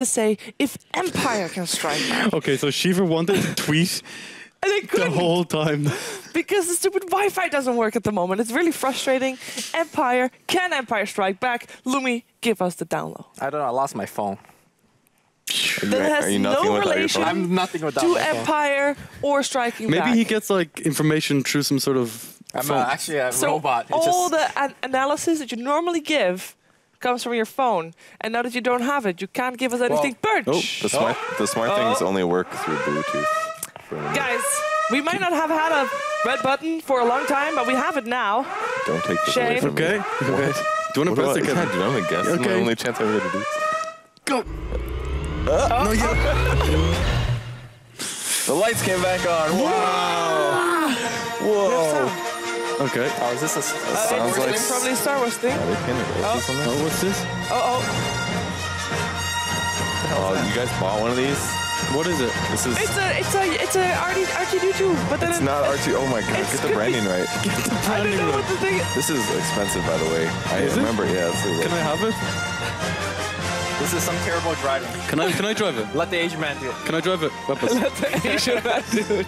to say if Empire can strike back. Okay, so Shiva wanted to tweet And they couldn't, the whole time. because the stupid Wi-Fi doesn't work at the moment. It's really frustrating. Can Empire strike back? Lumi, give us the download. I don't know. I lost my phone. That has no relation I'm nothing without to my phone. Empire or striking back. Maybe he gets like information through some sort of. I'm actually a robot. It's all just... the analysis that you normally give comes from your phone, and now that you don't have it, you can't give us anything. Birch! Oh, the smart things only work through Bluetooth. Guys, we might not have had a red button for a long time, but we have it now. Don't take this away Shane. from me. Okay. Do you want to press it? I can't do it. I'm a guess. It's my only chance I'm going to do. Go. No, the lights came back on. Wow. Whoa. Okay. Oh, is this a sounds like probably a Star Wars thing. Oh, what's this? Oh. Oh, you guys bought one of these? What is it? This is. It's a R2D2, but then It's not RT. Oh my god! Get the branding right. I don't know what the thing is. This is expensive, by the way. I remember. Yeah. Can I have it? This is some terrible driving. Can I drive it? Let the Asian man do it. Can I drive it? Weapons. Let the Asian man do it.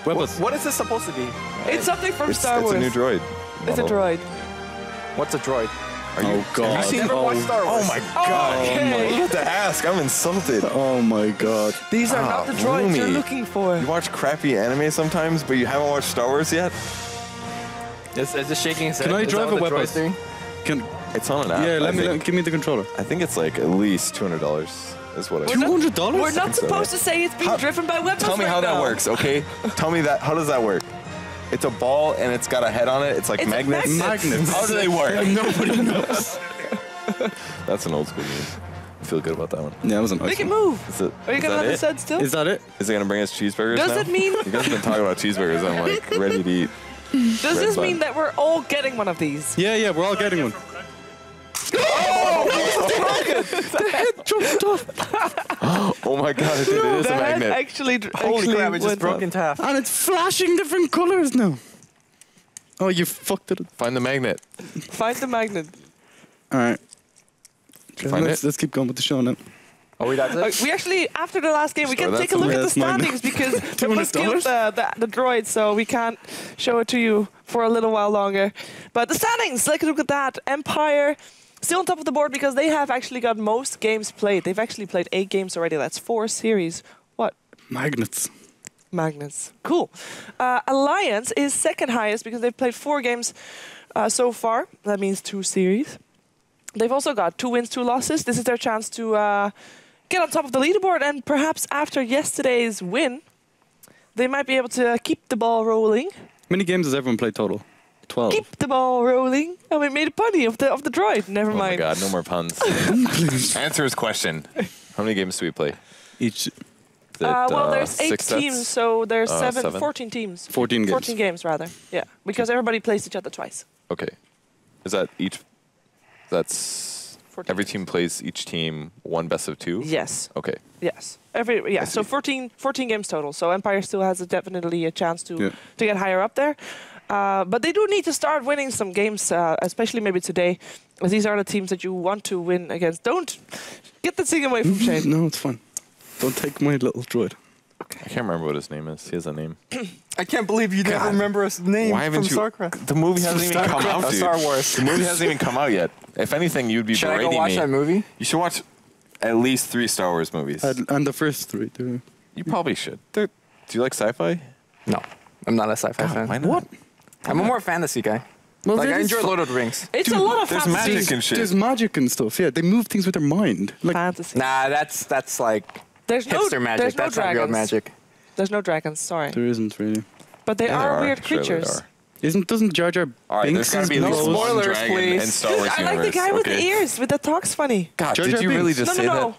Weapons. What is this supposed to be? It's something from Star Wars. It's a new droid. It's a droid. What's a droid? Oh god. Have you never watched Star Wars? Oh my god. Okay. You have to ask. I'm insulted. Oh my god. These are not the droids you're Lumi. looking for. You watch crappy anime sometimes, but you haven't watched Star Wars yet? Is this shaking his head? Can I Is drive that a what the weapon? droid's doing? Can It's on an app. yeah, give me the controller. I think it's like at least $200 is what I $200? We're not supposed to say it's being driven by weapons. Tell me right how that now. works, okay? Tell me that. How does that work? It's a ball and it's got a head on it. It's like It's a magnets. magnet. Magnets. How do they work? Nobody knows. That's an old school game. I feel good about that one. Yeah, that was a nice Make it one. move. Is it, Are you is gonna that let it? this head still? Is that it? Is it gonna bring us cheeseburgers Does now? it mean? You guys have been talking about cheeseburgers. I'm like ready to eat. Does this button. mean that we're all getting one of these? Yeah, we're all getting one. Oh my god, it is The a head magnet. actually Holy crap, it just went broke up. into half. And it's flashing different colors now. Oh, you fucked it. Find the magnet. Find the magnet. All right. Find it? Let's keep going with the show now. Oh, wait, that's it? We actually, after the last game, we can Store take a that look at the somewhere. standings because they must give $200? the droid, so we can't show it to you for a little while longer. But the standings, let's look at that. Empire still on top of the board because they have actually got most games played. They've actually played 8 games already. That's 4 series. What? Magnets. Magnets. Cool. Alliance is second highest because they've played 4 games so far. That means 2 series. They've also got 2 wins, 2 losses. This is their chance to get on top of the leaderboard, and perhaps after yesterday's win, they might be able to keep the ball rolling. How many games has everyone played total? 12. Keep the ball rolling. Oh, we made a punny of the droid. Never Oh my mind. god, no more puns. Answer his question. How many games do we play? Each. Is it, Well, there's 8 6 sets? teams, so there's 7? 14 teams. 14 games. 14 games, rather. Yeah, because everybody plays each other twice. Okay. Is that each? That's 14 every games. team plays each team one best of 2? Yes. Okay. Yes. So 14 games total. So Empire still has definitely a chance to get higher up there. But they do need to start winning some games, especially maybe today, as these are the teams that you want to win against. Don't get the thing away from Shane. No, it's fine. Don't take my little droid. I can't remember what his name is. He has a name. I can't believe you never remember his name Why haven't from you? StarCraft. The movie hasn't even come out, dude. Star Wars. The movie hasn't even come out yet. If anything, you'd be Should I berating go watch me. that movie? You should watch at least 3 Star Wars movies. And the first 3, too. You probably should. Do you like sci-fi? No, I'm not a sci-fi fan. Why not? What? I'm a more fantasy guy. Well, Like, that I is enjoy Lord of the Rings. It's a lot of There's fantasy. magic and shit. There's magic and stuff. Yeah, they move things with their mind. Like, Fantasy. Nah, that's like There's no hipster magic. There's no That's not real dragons. magic. There's no dragons. Sorry, there isn't really. but they Yeah, are there weird Sure there creatures. are. Doesn't Jar Jar All right, there's Binks' got to be at least nose- one Spoilers, dragon please. in Star Wars I universe. like the guy with the okay? ears with the talks funny. God, Jar did Jar you really Binks. just No, say no, that? no.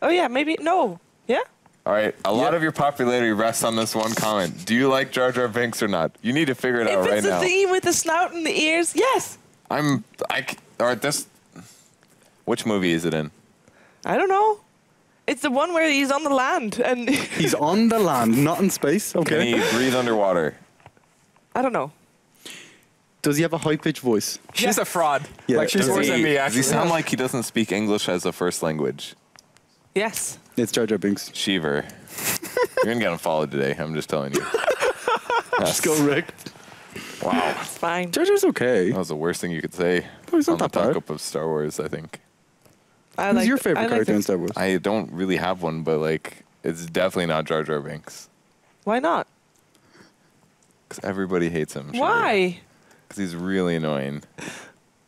Oh yeah, maybe no. Yeah. All right, a lot of your popularity rests on this one comment. Do you like Jar Jar Binks or not? You need to figure it out If right it's the now. thing with the snout and the ears, yes. All right, this. Which movie is it in? I don't know. It's the one where he's on the land and He's on the land, not in space. Can Okay. he breathe underwater? I don't know. Does he have a high-pitched voice? She's a fraud. Yeah, Like she's does worse than me. Does Actually, he sound like he doesn't speak English as a first language? Yes. It's Jar Jar Binks. Shiver. You're going to get unfollowed today. I'm just telling you. Let's go, Rick. Wow. It's fine. Jar Jar's okay. That was the worst thing you could say Oh, he's not on the that bad. talk-up of Star Wars, I think. Who's your favorite character in Star Wars? I don't really have one, but, like, it's definitely not Jar Jar Binks. Why not? Because everybody hates him. Why? Because he's really annoying.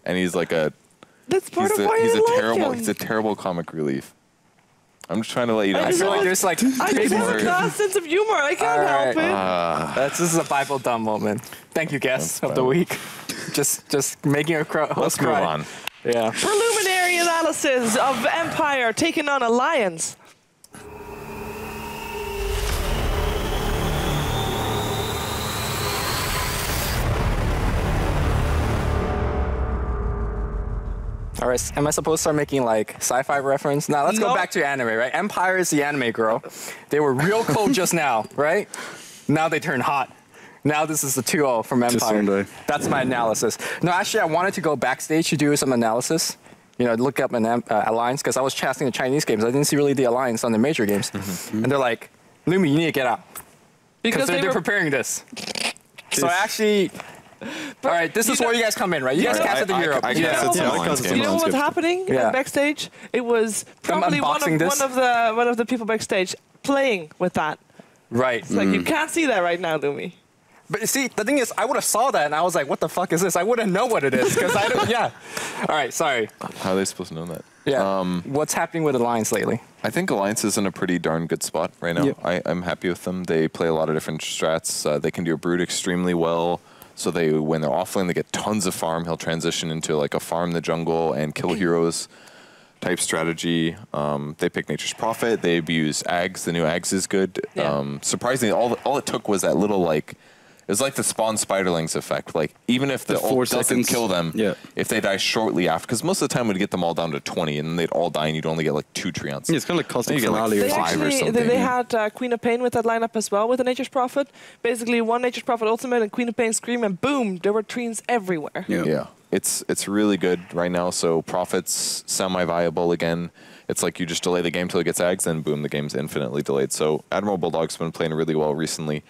And he's like a... That's part of why he's I a like terrible him. He's a terrible comic relief. I'm just trying to let you know. I feel like there's like I just have a class sense of humor. I can't help it. this is a Bible dumb moment. Thank you, guest of the week. Just making a host Let's move cry. on. Yeah. Preliminary analysis of Empire taking on Alliance. All right, am I supposed to start making like sci-fi reference? Now let's go No. back to anime, right? Empire is the anime girl. They were real cold just now, right? Now they turn hot. Now this is the 2-0 from Just Empire. someday. That's my analysis. No, actually, I wanted to go backstage to do some analysis. You know, look up an Alliance, because I was casting the Chinese games. I didn't see really the Alliance on the major games. And they're like, Lumi, you need to get out. Because they're were- preparing this. So actually... All right, this is where you guys come in, right? You guys casted the Europe. I guess know it's what- an Alliance You game. You know what was Skip. happening Yeah. backstage? It was probably unboxing this? one of the people backstage playing with that. Right. It's like you can't see that right now, Lumi. But you see, the thing is, I would have saw that and I was like, what the fuck is this? I wouldn't know what it is because I don't, yeah. All right, sorry. How are they supposed to know that? Yeah. What's happening with Alliance lately? I think Alliance is in a pretty darn good spot right now. Yeah. I'm happy with them. They play a lot of different strats. They can do a Brood extremely well. So when they're offlane, they get tons of farm. He'll transition into like a farm the jungle and kill heroes type strategy. They pick Nature's Prophet. They abuse Ags. The new Ags is good. Yeah. Surprisingly, all it took was that little like... It was like the spawn spiderlings effect. Like, even if the 4 ult doesn't seconds. kill them, Yeah. if they die shortly after, because most of the time we'd get them all down to 20, and then they'd all die, and you'd only get like 2 treants. Yeah, it's kind of like Then Cosmic you get like Finale. They 5 or actually something. they had Queen of Pain with that lineup as well with the Nature's Prophet. Basically, one Nature's Prophet ultimate and Queen of Pain scream, and boom, there were treants everywhere. Yeah. Yeah, it's really good right now. So Prophet's semi-viable again. It's like you just delay the game till it gets Ags, then boom, the game's infinitely delayed. So Admiral Bulldog's been playing really well recently.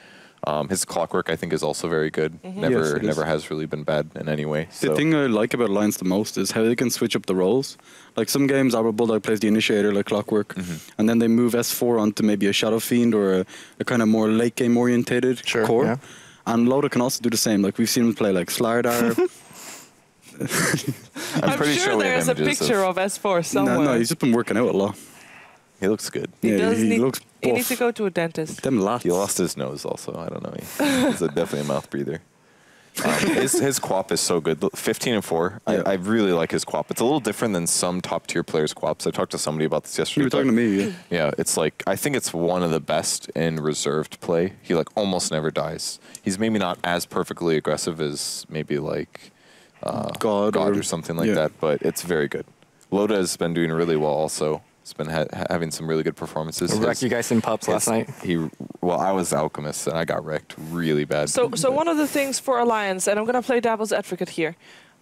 His clockwork, I think, is also very good. Yes, it is. Never has really been bad in any way. The So. thing I like about Alliance the most is how they can switch up the roles. Like some games, Admiral Bulldog plays the initiator like Clockwork, and then they move S4 onto maybe a Shadow Fiend or a kind of more late game orientated Sure, core. yeah. And Loda can also do the same. Like we've seen him play like Slardar. I'm pretty sure sure we have there's a images picture of S4 somewhere. no, he's just been working out a lot. He looks good. He Yeah, does he need, looks he needs to buff. go to a dentist. Them lats. He lost his nose also. I don't know. He's definitely a mouth breather. His quap is so good. 15 and 4. Yeah. I really like his quap. It's a little different than some top tier players' quaps. I talked to somebody about this yesterday. You were talking to me. Yeah. Yeah, it's like I think it's one of the best in reserved play. He like almost never dies. He's maybe not as perfectly aggressive as maybe like God or something like yeah. that, but it's very good. Loda has been doing really well also. He's been having some really good performances. Wrecked you guys in pubs last night. I was Alchemist and I got wrecked really bad. So one of the things for Alliance, and I'm going to play devil's advocate here.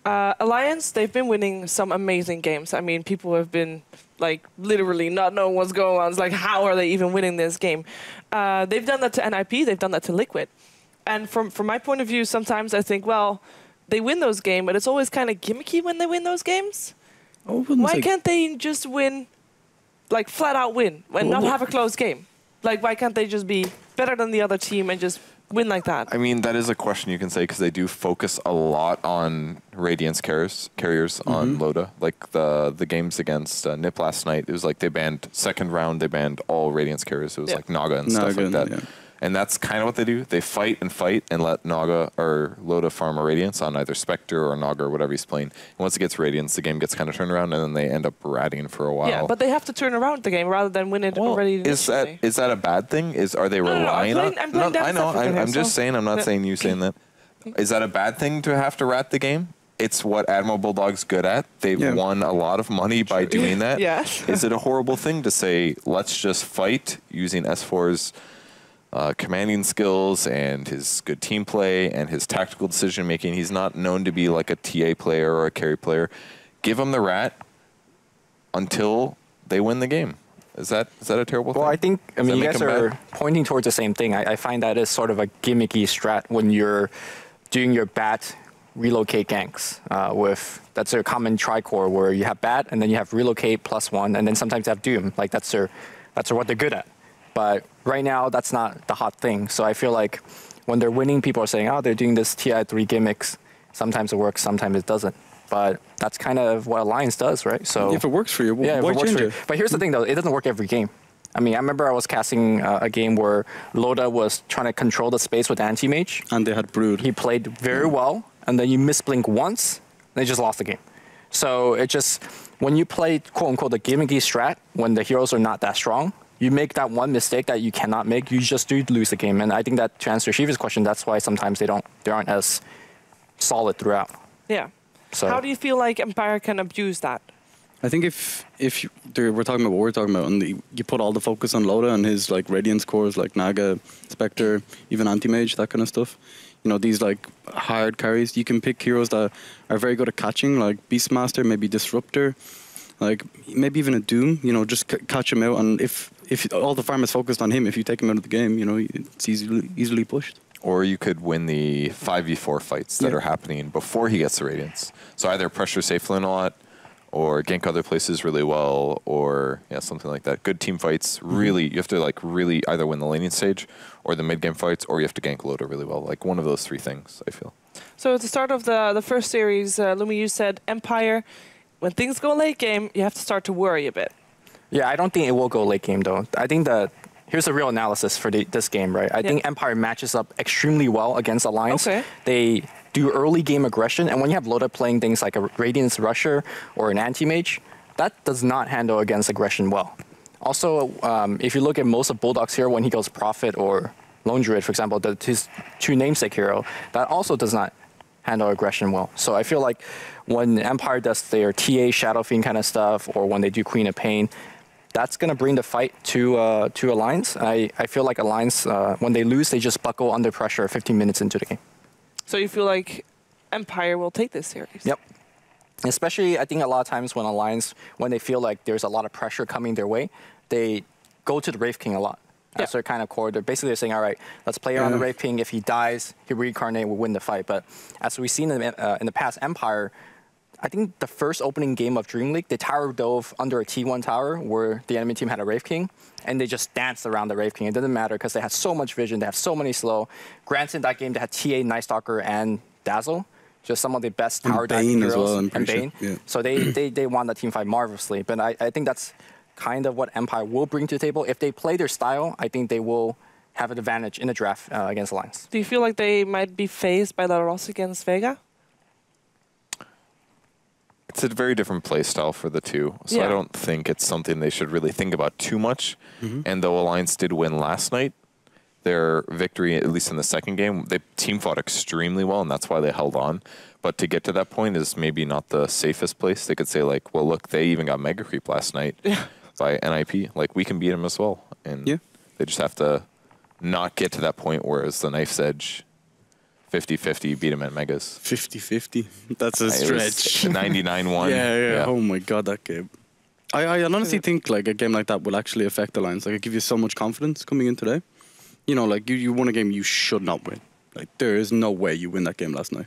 Alliance, they've been winning some amazing games. I mean, people have been like literally not knowing what's going on. It's like, how are they even winning this game? They've done that to NIP. They've done that to Liquid. And from my point of view, sometimes I think, well, they win those games, but it's always kind of gimmicky when they win those games. Why can't they just win, like flat out win, and not have a close game? Like, why can't they just be better than the other team and just win like that? I mean, that is a question you can say because they do focus a lot on Radiance carriers on Loda. Like the games against NIP last night, it was like they banned second round, they banned all Radiance carriers. It was like Naga and stuff like that. Yeah. And that's kind of what they do. They fight and let Naga or Loda farm a Radiance on either Spectre or Naga or whatever he's playing. And once it gets Radiance, the game gets kind of turned around, and then they end up ratting for a while. Yeah, but they have to turn around the game rather than win it already initially. Is that a bad thing? Are they relying I'm playing on? I know. devil's advocate I'm here, just saying. I'm not saying you saying that. Is that a bad thing to have to rat the game? It's what Admiral Bulldog's good at. They've won a lot of money by doing that. Yes. Is it a horrible thing to say, let's just fight using S4's commanding skills and his good team play and his tactical decision making? He's not known to be like a TA player or a carry player. Give him the rat until they win the game. Is that a terrible thing? Well, I mean, that you make guys them are bad? pointing towards the same thing. I find that is sort of a gimmicky strat when you're doing your bat relocate ganks that's a common tricore where you have bat and then you have relocate +1 and then sometimes you have doom. Like that's what they're good at. But right now that's not the hot thing. So I feel like when they're winning, people are saying, oh, they're doing this TI3 gimmicks. Sometimes it works, sometimes it doesn't. But that's kind of what Alliance does, right? So If it works for you, yeah, why if it works change for you. it? But here's the thing, though. It doesn't work every game. I mean, I remember I was casting a game where Loda was trying to control the space with anti-mage. And they had Brood. He played very well, and then you misblink once, and they just lost the game. So it just, when you play, quote-unquote, the gimmicky strat, when the heroes are not that strong, you make that one mistake that you cannot make, you just do lose the game. And I think that, to answer Shiva's question, that's why sometimes they aren't as solid throughout. Yeah. So How do you feel like Empire can abuse that? I think if we're talking about what we're talking about, and you put all the focus on Loda and his like Radiance cores like Naga, Spectre, even Anti-Mage, that kind of stuff. You know, these like hard carries. You can pick heroes that are very good at catching, like Beastmaster, maybe Disruptor, like maybe even a Doom. You know, just catch him out. And if all the farm is focused on him, if you take him out of the game, you know, it's easily pushed. Or you could win the 5v4 fights that are happening before he gets the Radiance. So either pressure safe lane a lot, or gank other places really well, or something like that. Good team fights, really, you have to like really either win the laning stage or the mid game fights, or you have to gank Loda really well. Like one of those three things, I feel. So at the start of the first series, Lumi, you said Empire, when things go late game, you have to start to worry a bit. yeah, I don't think it will go late game, though. I think that here's the real analysis for this game, right? I think Empire matches up extremely well against Alliance. Okay. They do early game aggression, and when you have Loda playing things like a Radiance Rusher or an Anti-Mage, that does not handle against aggression well. Also, if you look at most of Bulldog's hero, when he goes Prophet or Lone Druid, for example, his two namesake hero, that also does not handle aggression well. So I feel like when Empire does their TA Shadow Fiend kind of stuff, or when they do Queen of Pain, that's going to bring the fight to Alliance. I feel like Alliance, when they lose, they just buckle under pressure 15 minutes into the game. So you feel like Empire will take this series? Yep. Especially, I think a lot of times when Alliance, when they feel like there's a lot of pressure coming their way, they go to the Wraith King a lot. That's their kind of core. They're basically saying, all right, let's play around the Wraith King. If he dies, he reincarnate, we'll win the fight. But as we've seen in the past, Empire, I think the first opening game of DreamLeague, they tower dove under a T1 tower where the enemy team had a Wraith King, and they just danced around the Wraith King. It didn't matter because they had so much vision. They have so many slow. Granted, that game, they had TA, Night Stalker, and Dazzle. Just some of the best tower diving heroes. Well, and Bane. Sure. Yeah. So they won the team fight marvelously. But I think that's kind of what Empire will bring to the table. If they play their style, I think they will have an advantage in the draft against Alliance. Do you feel like they might be phased by La Ross against Vega? It's a very different play style for the two, so I don't think it's something they should really think about too much. And though Alliance did win last night, their victory, at least in the second game, they team fought extremely well, and that's why they held on. But to get to that point is maybe not the safest place. They could say, like, well, look, they even got Mega Creep last night by NIP. Like, we can beat them as well. And they just have to not get to that point where it's the knife's edge. 50-50, beat him at Megas. 50-50. That's a stretch. 99-1. Yeah. Oh my god, that game. I honestly think like a game like that will actually affect Alliance. Like, it give you so much confidence coming in today. You know, like you won a game you should not win. Like, there is no way you win that game last night.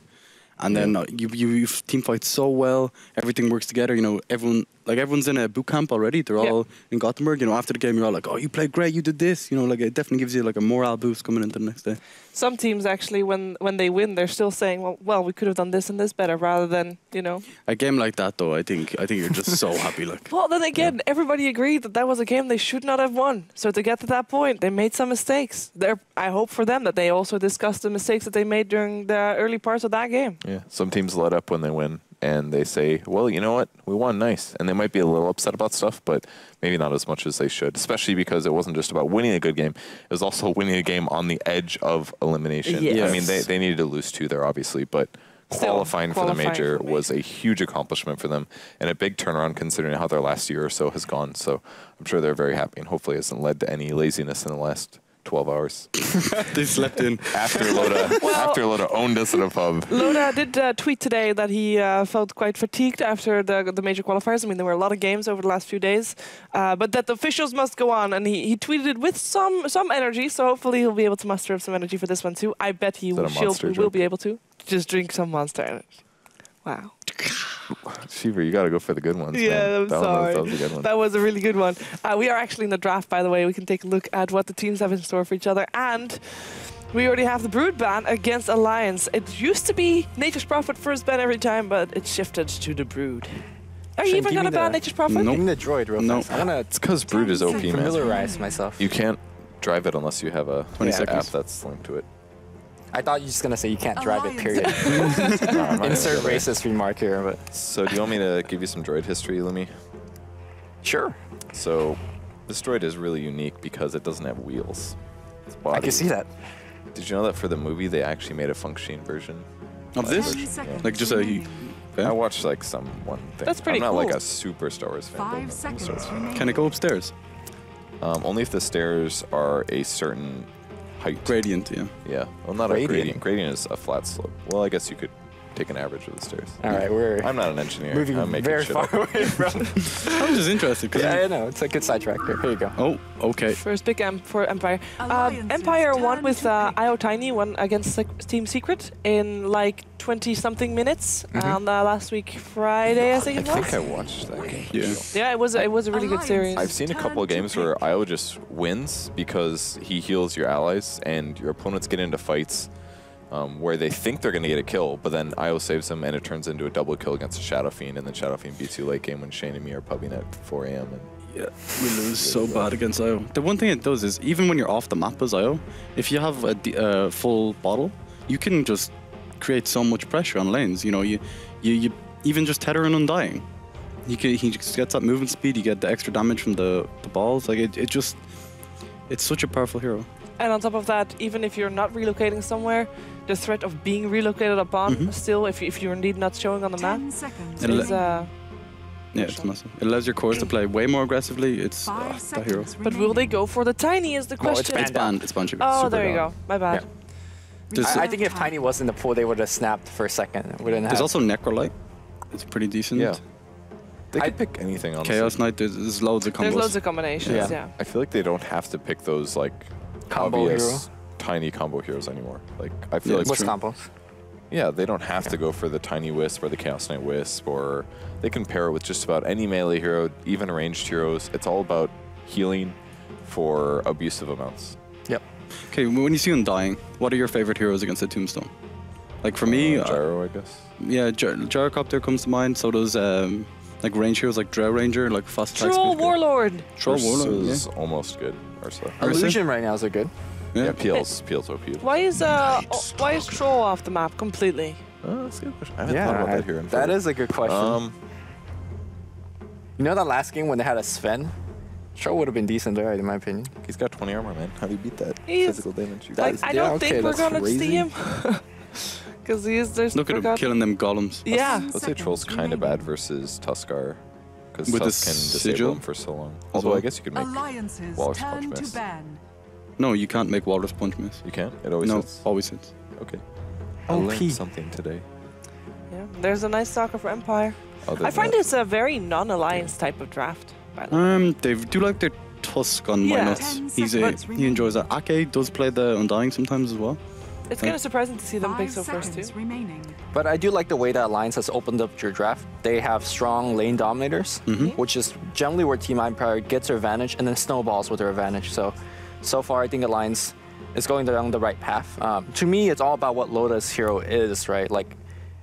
And then you team fight so well. Everything works together. You know, everyone's in a boot camp already. They're all in Gothenburg. You know, after the game, you're all like, "Oh, you played great. You did this." You know, like it definitely gives you like a morale boost coming into the next day. Some teams actually, when they win, they're still saying, "Well, we could have done this and this better," rather than A game like that, though, I think you're just so happy. Like, well, then again, everybody agreed that was a game they should not have won. So to get to that point, they made some mistakes. I hope for them that they also discussed the mistakes that they made during the early parts of that game. Yeah, some teams let up when they win, and they say, well, you know what, we won, nice. And they might be a little upset about stuff, but maybe not as much as they should, especially because it wasn't just about winning a good game. It was also winning a game on the edge of elimination. Yes. I mean, they needed to lose two there, obviously, but qualifying for the major was a huge accomplishment for them and a big turnaround considering how their last year or so has gone. So I'm sure they're very happy, and hopefully it hasn't led to any laziness in the last 12 hours. They slept in. After Loda owned us in a pub. Loda did tweet today that he felt quite fatigued after the major qualifiers. I mean, there were a lot of games over the last few days, but that the officials must go on. And he tweeted it with some energy, so hopefully he'll be able to muster up some energy for this one too. I bet he will be able to. Just drink some Monster Energy. Wow. Shiver, you got to go for the good ones. Yeah, man. I'm That sorry. was a good one. That was a really good one. We are actually in the draft, by the way. We can take a look at what the teams have in store for each other. And we already have the Brood ban against Alliance. It used to be Nature's Prophet first ban every time, but it shifted to the Brood. Are you even going to ban Nature's Prophet? Give me the droid real fast. I want to It's because Brood is OP, man. familiarize myself. You can't drive it unless you have a 20 app seconds. that's linked to it. I thought you were just going to say you can't drive it, period. No, I'm not Insert gonna do that. racist remark here, but So do you want me to give you some droid history, Lumi? sure. So this droid is really unique because it doesn't have wheels. It's I body. can see that. Did you know that for the movie they actually made a functioning version? Of this? Like just a... I watched like one thing. That's pretty I'm not cool. like a super Star Wars fan. but 5 I'm a Star Wars seconds fan. remaining. Can it go upstairs? Only if the stairs are a certain height. Gradient, yeah. Yeah. Well, not Gradient. a gradient. Gradient is a flat slope. Well, I guess you could take an average of the stairs. All right, we're I'm not an engineer. moving I'm making very shit far up. away from. I was just interested. 'cause Yeah, I know. It's a good sidetrack here. Here you go. Oh, okay. First pick for Empire. Alliances Empire won turn with to pick. IO Tiny, won against Team Secret in like 20-something minutes on last week Friday, I think I it was. think I watched that game. Yeah. Yeah, it was a really good series. I've seen a couple of games where Io just wins because he heals your allies and your opponents get into fights where they think they're going to get a kill, but then Io saves them and it turns into a double kill against a Shadow Fiend, and then Shadow Fiend beats you late game when Shane and me are pubbing at 4 a.m. And Yeah, we lose so bad against IO. The one thing it does is, even when you're off the map as IO, if you have a full bottle, you can just create so much pressure on lanes. You know, you even just tether and undying. He just gets that movement speed, you get the extra damage from the balls. Like, it's such a powerful hero. And on top of that, even if you're not relocating somewhere, the threat of being relocated upon still, if you're indeed not showing on the map, 10 seconds. And is Yeah, it's massive. It allows your cores to play way more aggressively. It's 5 that hero. seconds but will they go for the Tiny is the No, it's question. It's banned. It's banned. Sugar. Oh, Super there you banned. go. My bad. There's, I think if Tiny was in the pool, they would have snapped for a second. Wouldn't there's have. also Necrolite. It's pretty decent. yeah, they I- could pick anything, honestly. Chaos Knight. There's loads of combos. There's loads of combinations, Yeah. yeah. I feel like they don't have to pick those like Combo obvious hero. tiny combo heroes anymore. Like I feel Yeah, like What's true. combos? yeah, they don't have to go for the Tiny Wisp or the Chaos Knight Wisp, or they can pair it with just about any melee hero, even ranged heroes. It's all about healing for abusive amounts. Yep. Okay, when you see Undying, what are your favorite heroes against the Tombstone? Like for me, Gyro, I guess. yeah, Gyrocopter comes to mind. So does like range heroes like Drow Ranger, like fast attack. Troll speed. Warlord. Troll Warlord. Ursa's Yeah. almost good. Ursa. Ursa? Illusion right now is a good. Yeah. Yeah, PL's OP. Why is Troll off the map completely? Oh, that's a good question. I haven't thought about that here. That is a good question. Um, You know that last game when they had a Sven? Troll would have been decent there, in my opinion. he's got 20 armor, man. How do you beat that? He's- Physical damage. You Like, That's- I yeah, don't okay, think we're that's gonna see crazy. him. Because there's Look at him forgotten- killing them golems. Yeah. Let's say Troll's kind of bad versus Tuskar, because With the Tusk can sigil? disable him for so long. Although well. I guess you could make Alliances Walrus turn Punch to miss. ban. No, you can't make Walrus Punch miss. You can. It always No, hits. always hits. Okay. I OP. learned something today. Yeah. There's a nice soccer for Empire. Other I than find that- it's a very non-alliance type of draft. By the way. They do like their Tusk on Yeah. minus. 10 He seconds enjoys that. Ake does play the Undying sometimes as well. It's kind of surprising to see them pick 5 so first too. seconds remaining. But I do like the way that Alliance has opened up your draft. They have strong lane dominators, which is generally where Team Empire gets their advantage, and then snowballs with their advantage. So far, I think Alliance is going down the right path. To me, it's all about what Loda's hero is, right? Like,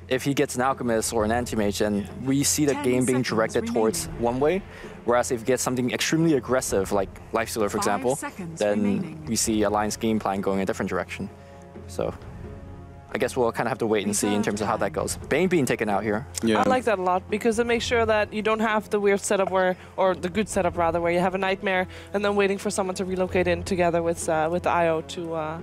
if he gets an Alchemist or an Anti-Mage, then we see the 10 game being seconds directed towards remaining. one way. Whereas if he gets something extremely aggressive, like Lifestealer, for 5 example, seconds then remaining. we see Alliance game plan going a different direction. So I guess we'll kind of have to wait and see in terms of how that goes. Bane being taken out here. Yeah. I like that a lot because it makes sure that you don't have the weird setup or the good setup rather, where you have a Nightmare and then waiting for someone to relocate in together with the IO to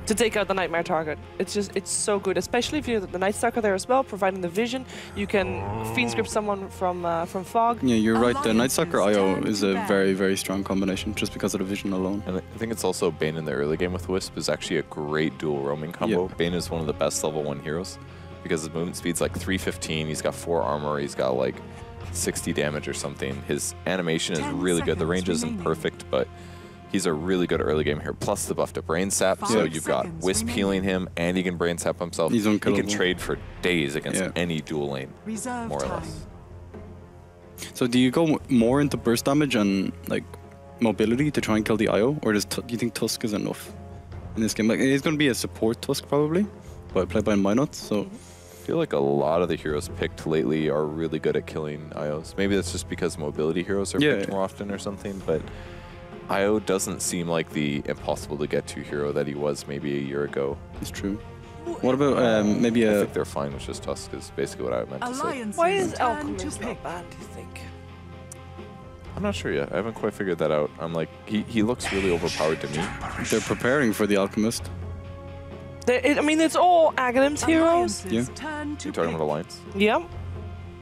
to take out the Nightmare target. It's so good, especially if you're the Night Stalker there as well, providing the vision. You can Fiend Script someone from Fog. Yeah, you're right. The Night Stalker IO is a very, very strong combination just because of the vision alone. And I think it's also Bane in the early game with Wisp is actually a great dual roaming combo. Yep. Bane is one of the best level 1 heroes because his movement speed's like 315. He's got 4 armor. He's got like 60 damage or something. His animation is really good. The range isn't perfect, but he's a really good early game here. Plus the buff to Brain Sap, so you've got Wisp healing him, and he can Brain Sap himself. He's unkillable. He can trade for days against any dual lane, more or less. So do you go more into burst damage and like mobility to try and kill the IO, or do you think Tusk is enough in this game? Like it's going to be a support Tusk probably, but played by Minot, so. I feel like a lot of the heroes picked lately are really good at killing IOs. Maybe that's just because mobility heroes are picked more often or something, but IO doesn't seem like the impossible to get to hero that he was maybe a year ago. It's true. What about maybe I a... think they're fine with just Tusk is basically what I meant to say. Why is Alchemist not banned, do you think? I'm not sure yet. I haven't quite figured that out. I'm like, he looks really overpowered to me. They're preparing for the Alchemist. I mean, it's all Aghanim's heroes. Yeah. You're talking about Alliance? Yeah.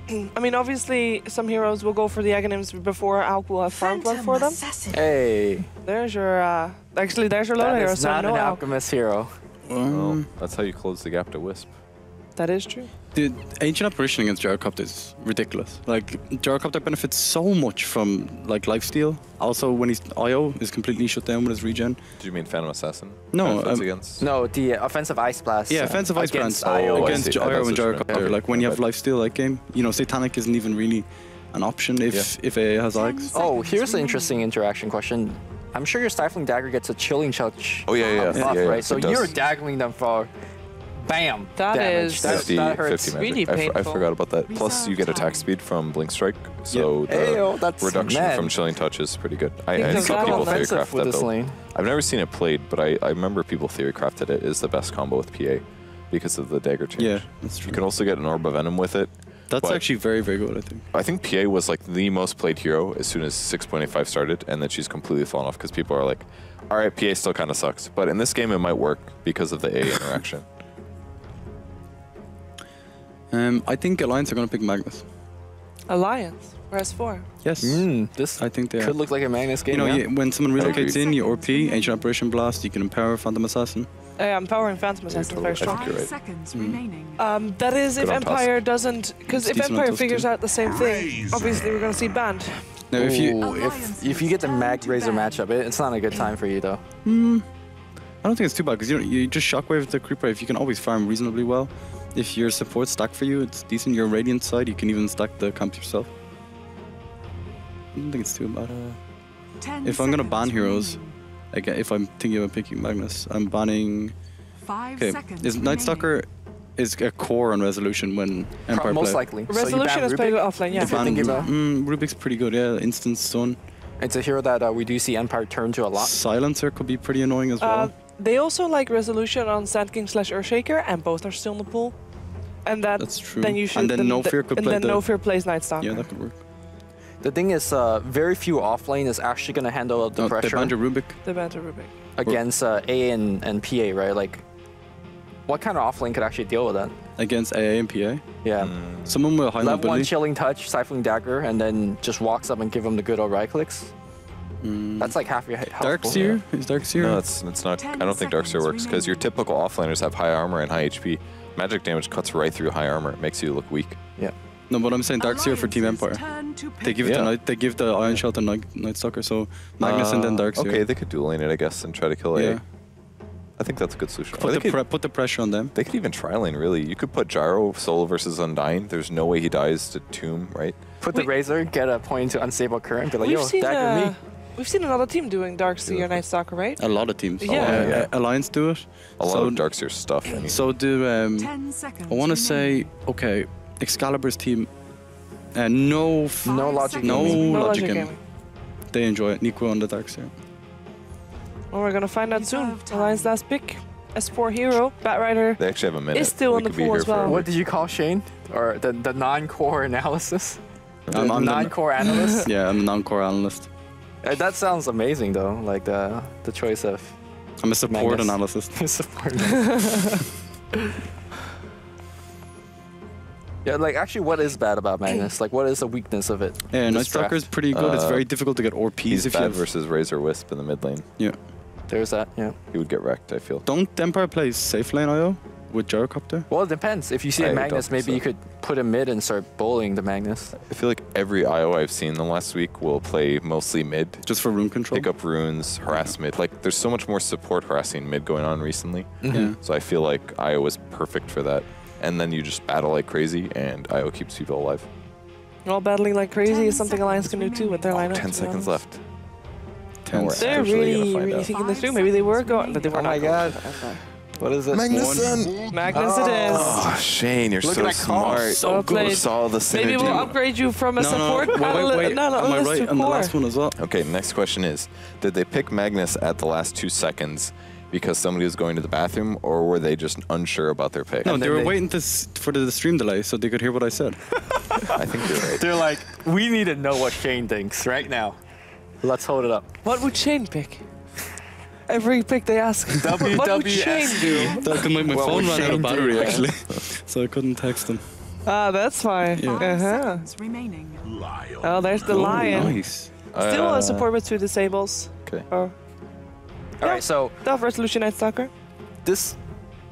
I mean, obviously, some heroes will go for the Aghanims before Alk will have farm blood for them. Hey. There's your, actually, there's your Lola hero, That is so not no an Alk. Alchemist hero. Well, that's how you close the gap to Wisp. That is true. The Ancient Apparition against Gyrocopter is ridiculous. Like, Gyrocopter benefits so much from, like, lifesteal. Also, when he's IO, is completely shut down with his regen. Did you mean Phantom Assassin? No, against? No, the offensive Ice Blast. Yeah, offensive Ice against Blast IO. against see. IO That's and what you meant. Gyrocopter. Like, when you have lifesteal like game, you know, Satanic isn't even really an option if AA has Ix. Oh, here's an interesting interaction question. I'm sure your Stifling Dagger gets a Chilling Touch Oh, yeah. buff, Yeah, right? So it does. you're daggling them for bam. That damage. is- that hurts. 50 really magic. I painful. forgot about that. Plus, you get attack speed from Blink Strike, so the Ayo, that's reduction mad. from Chilling Touch is pretty good. I Think see of that people one. Offensive theorycraft with that this though. lane. I've never seen it played, but I remember people theorycrafted it is the best combo with PA because of the dagger change. Yeah, that's true. You can also get an Orb of Venom with it. That's but actually very, very good, I think. I think PA was like the most played hero as soon as 6.85 started, and then she's completely fallen off because people are like, all right, PA still kind of sucks. But in this game, it might work because of the A interaction. I think Alliance are going to pick Magnus. Alliance, whereas 4. Yes. This I think they could are. look like a Magnus game. You know, yeah. when someone relocates agree. in, you OP, Ancient Apparition Blast, you can empower Phantom Assassin. Empowering Phantom Assassin is very totally. I strong. think you're right. Seconds remaining. That is Good if on Empire doesn't, because It's if decent on Empire Tusk figures too. out the same thing, obviously we're going to see banned. Now, if you, Ooh, if you get the Mag Razor matchup, it's not a good time for you though. I don't think it's too bad because you just shockwave the creeper. If you can always farm reasonably well. If your support stack for you, it's decent. Your Radiant side, you can even stack the camp yourself. I don't think it's too bad. 10 If I'm gonna ban seconds heroes, remaining. again, if I'm thinking about picking Magnus, I'm banning. 5 Okay, seconds is Night remaining. Stalker is a core on Resolution when Empire Most play. likely. So you Resolution ban is played Rubik. offline, yeah. If you're thinking about, Rubik's pretty good, yeah. Instant stun. it's a hero that we do see Empire turn to a lot. Silencer could be pretty annoying as well. They also like Resolution on Sand King / Earthshaker, and both are still in the pool. And That's true. Then you should. And then No Fear could and play then the- No Fear plays Night Stalker. Yeah, that could work. The thing is, very few offlane is actually going to handle the They pressure banned your Rubik. The banter Rubik. against A and PA, right? Like, what kind of offlane could actually deal with that? Against AA and PA. Yeah. Someone with high Level 1 mobility. Chilling Touch, Stifling Dagger, and then just walks up and give him the good old right clicks. That's like half your health. Darkseer? Is Darkseer? No, it's not. I don't think Darkseer works because your typical offlaners have high armor and high HP. Magic damage cuts right through high armor. It makes you look weak. Yeah. No, but I'm saying Darkseer for Team Empire. They give it Yeah. the Night. They give the Iron Shell to Night Stalker. So Magnus and then Darkseer. Okay, they could dual lane it, I guess, and try to kill Yeah. A. I think that's a good solution. Or Put they, the could, put the pressure on them. they could even tri lane, really. You could put Gyro solo versus Undying. There's no way he dies to Tomb, right? Put the Razor, get a point to Unstable Current, be like, We've yo, seen dagger me. we've seen another team doing Darkseer Night Stalker, right? A lot of teams. Yeah. Alliance do it. A lot So- of Darkseer stuff. Anyway. So do 10 seconds I want to say okay, Excalibur's team. No No logic. No gaming. No logic logic gaming. gaming. They enjoy it. Nico on the Darkseer. Well, we're gonna find out soon. Reserve time. Alliance last pick. S4 hero, Batrider. They actually have a minute. It's still We in the could be pool here as well. forever. What did you call Shane? Or the non-core analysis? I'm the- Non-core analyst? Yeah, I'm a non-core analyst. That sounds amazing though, like the choice of I'm a support Magnus. analysis. Support. Yeah, like actually, what is bad about Magnus? Like, what is the weakness of it? Yeah, in Night this draft? Stalker is pretty good. It's very difficult to get ORPs He's if you bad have. versus Razor Wisp in the mid lane. Yeah. There's that. Yeah. He would get wrecked, I feel. Don't Empire play safe lane IO with Gyrocopter? Well, it depends. If you see I a Magnus, don't maybe think you so. could put him mid and start bullying the Magnus. I feel like every IO I've seen the last week will play mostly mid. Just for rune control? Pick up runes, harass mid. Like, there's so much more support harassing mid going on recently. Yeah. So I feel like IO is perfect for that. And then you just battle like crazy, and IO keeps people alive. Well, battling like crazy 10 is something Alliance can do too with their lineup. 10 to be seconds honest. left. 10 We're They're actually gonna really, find really out. thinking this through. Maybe they were going, but they were Oh not my going God. for the Empire. What is it? Magnus it is. Oh, Shane, you're Look so at that call. smart. So Well played. good. Saw the synergy. Maybe we'll upgrade you from a support wait. analyst Am I right? to And the core. last one as well. Okay, next question is, did they pick Magnus at the last 2 seconds because somebody was going to the bathroom, or were they just unsure about their pick? No, And they then were they- waiting for the stream delay so they could hear what I said. I think you're right. They're like, we need to know what Shane thinks right now. Let's hold it up. What would Shane pick? Every pick they ask. What would Shane do? That could make my What phone would run out Shane of battery do? actually, so I couldn't text them. Ah, that's fine. 5 Uh-huh. seconds remaining. Oh, there's the lion. Nice. Still a support with 2 disables. Okay. Oh, All right, so tough Resolution Night Stalker. this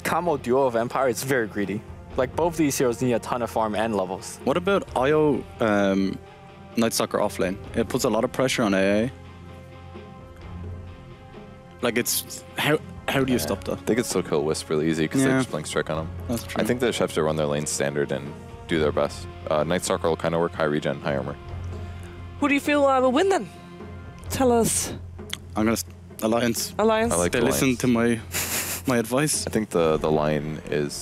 combo duo of Empire is very greedy. Like, both these heroes need a ton of farm and levels. What about IO Night Stalker offlane? It puts a lot of pressure on AA. Like it's how do you stop that? They could still kill Wisp really easy because they Yeah. just blink strike on him. That's true. I think they just have to run their lane standard and do their best. Night Stalker will kind of work high regen, high armor. Who do you feel will win then? Tell us. I'm gonna Alliance. Alliance. I like They the listen Lions. to my advice. I think the Lion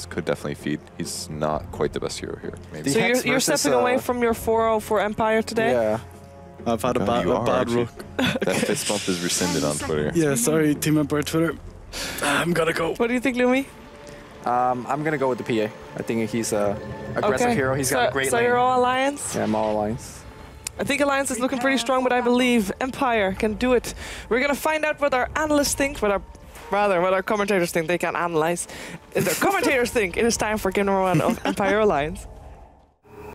could definitely feed. He's not quite the best hero here. Maybe. so Hex you're versus, stepping away from your 4-0 for Empire today? Yeah. I've had a Oh, bad you are, bad aren't you? rook. That fist bump is rescinded on Twitter. Yeah, sorry, Team Empire Twitter. I'm gonna go. What do you think, Lumi? I'm gonna go with the PA. I think he's a aggressive hero. He's got a great So lane. you're all Alliance? Yeah, I'm all Alliance. I think Alliance is looking pretty strong, but I believe Empire can do it. We're gonna find out what our analysts think, what our commentators think. They can analyze. Their commentators think it is time for game number 1 of Empire Alliance.